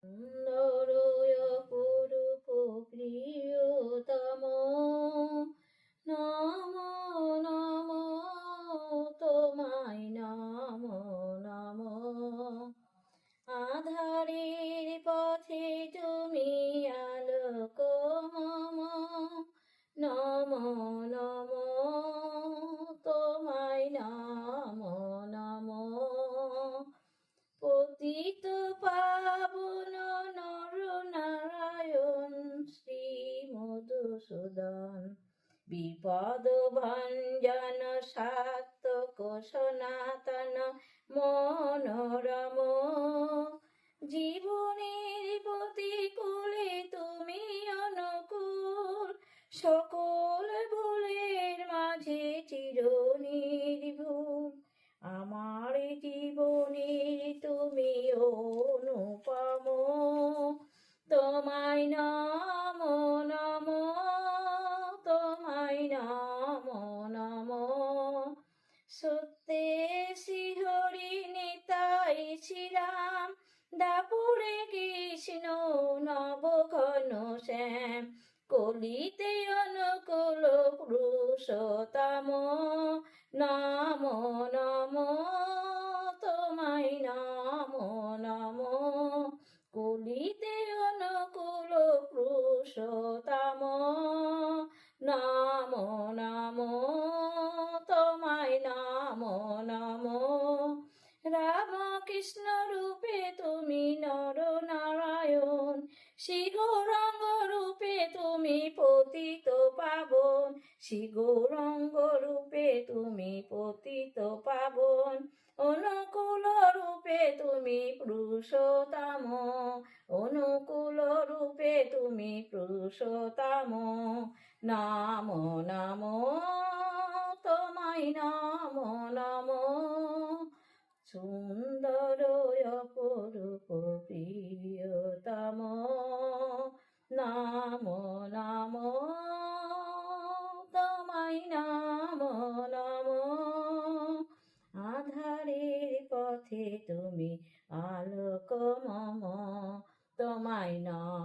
সুন্দর অপরূপ প্রিয়তম, নম নম তোমায়, নম নম। আধারের পথে তুমি আলোক মম, নম নম তোমায়, নম নম। পতিত পাবন নর নারায়ণ শ্রী মধুসূদন, বিপদ ভঞ্জন সাত্তক সনাতন মনোরম। জীবনের প্রতিকূলে তুমি অনুকূল, সকল ভুলের মাঝে চির নির্ভুল। আমার জীবনের তুমি অনুপম, তোমায় নম নম, তোমায় নম নম। সত্যে শ্রীহরি নিতাই শ্রীরাম, দাপুরে কৃষ্ণ নব ঘন শ্যাম, কলিতে অনুকূল পুরুষোত্তম, নম নম তোমায়, নম নম। কলিতে অনুকূল পুরুষোত্তম, নম নম তোমায়, নম নম। রাম কৃষ্ণ রূপে তুমি নর নারায়ণ, শ্রী গৌরাঙ্গ রূপে তুমি পতিত পাবন, শ্রী গৌরাঙ্গ রূপে তুমি পতিত পাবন। অনুকূল রূপে তুমি পুরুষোত্তম, অনুকূল রূপে তুমি পুরুষোত্তম, নম নম তোমায়, নম নম। সুন্দর অপরূপ প্রিয়তম, নম নম তোমায়, নম নম। আধারের পথে তুমি আলোক মম, তোমায় নম